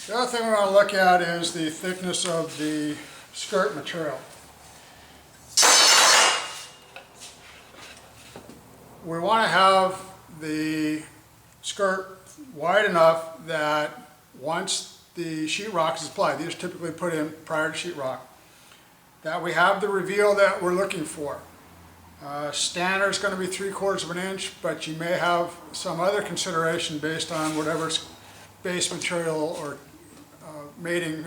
The other thing we want to look at is the thickness of the skirt material. We want to have the skirt wide enough that once the sheetrock is applied, these are typically put in prior to sheetrock, that we have the reveal that we're looking for. Standard is going to be 3/4 of an inch, but you may have some other consideration based on whatever base material or mating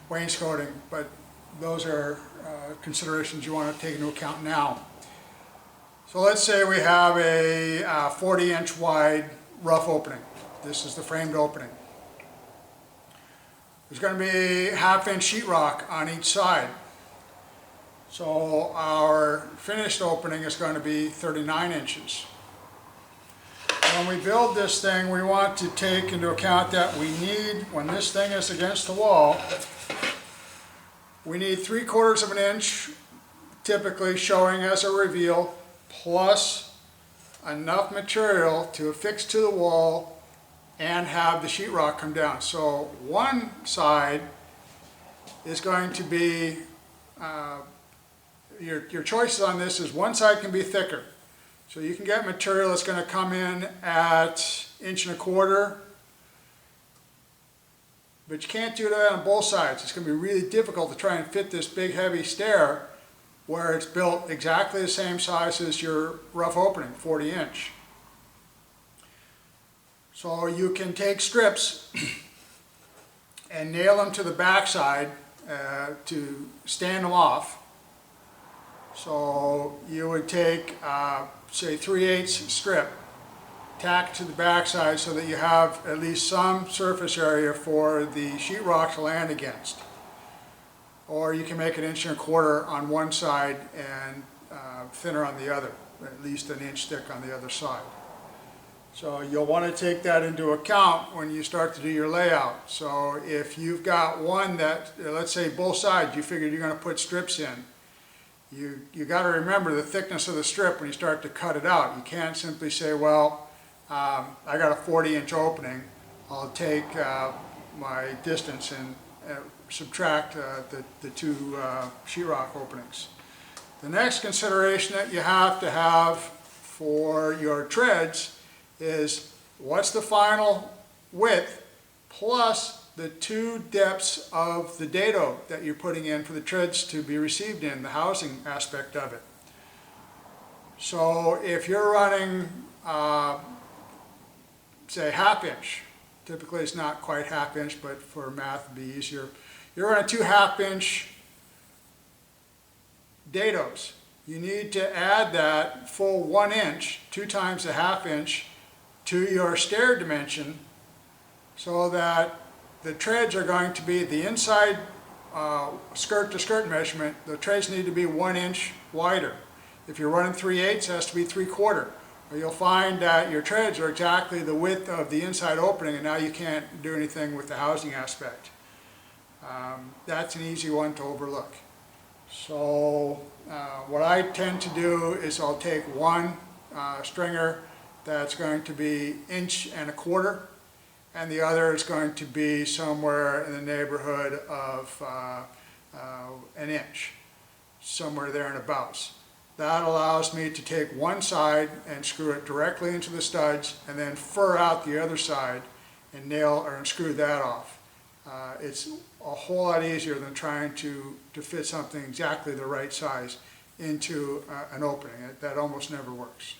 wainscoting, but those are considerations you want to take into account now. So let's say we have a 40-inch wide rough opening. This is the framed opening. There's going to be 1/2-inch sheetrock on each side. So our finished opening is going to be 39 inches. When we build this thing, we want to take into account that we need, when this thing is against the wall, we need 3/4 of an inch, typically showing as a reveal, plus enough material to affix to the wall and have the sheetrock come down. So one side is going to be, your choices on this is one side can be thicker. So you can get material that's going to come in at 1.25 inches, but you can't do that on both sides. It's going to be really difficult to try and fit this big heavy stair where it's built exactly the same size as your rough opening, 40-inch. So you can take strips and nail them to the backside to stand them off. So you would take, say, 3/8 strip, tack to the backside so that you have at least some surface area for the sheetrock to land against. Or you can make it 1.25 inches on one side and thinner on the other, at least 1 inch thick on the other side. So you'll want to take that into account when you start to do your layout. So if you've got one that, let's say both sides, you figured you're going to put strips in, you got to remember the thickness of the strip when you start to cut it out. You can't simply say, well, I got a 40-inch opening, I'll take my distance and subtract the two sheetrock openings. The next consideration that you have to have for your treads is what's the final width plus the 2 depths of the dado that you're putting in for the treads to be received in, the housing aspect of it. So if you're running, say, 1/2 inch, typically it's not quite 1/2 inch, but for math it'd be easier. You're running 2 1/2-inch dados. You need to add that full 1 inch, 2 times the 1/2 inch, to your stair dimension so that the treads are going to be the inside skirt to skirt measurement. The treads need to be 1 inch wider. If you're running 3/8, it has to be 3/4. Or you'll find that your treads are exactly the width of the inside opening and now you can't do anything with the housing aspect. That's an easy one to overlook. So what I tend to do is I'll take one stringer that's going to be 1.25 inches, and the other is going to be somewhere in the neighborhood of 1 inch, somewhere there and abouts. That allows me to take one side and screw it directly into the studs and then fur out the other side and nail or screw that off. It's a whole lot easier than trying to fit something exactly the right size into an opening. That almost never works.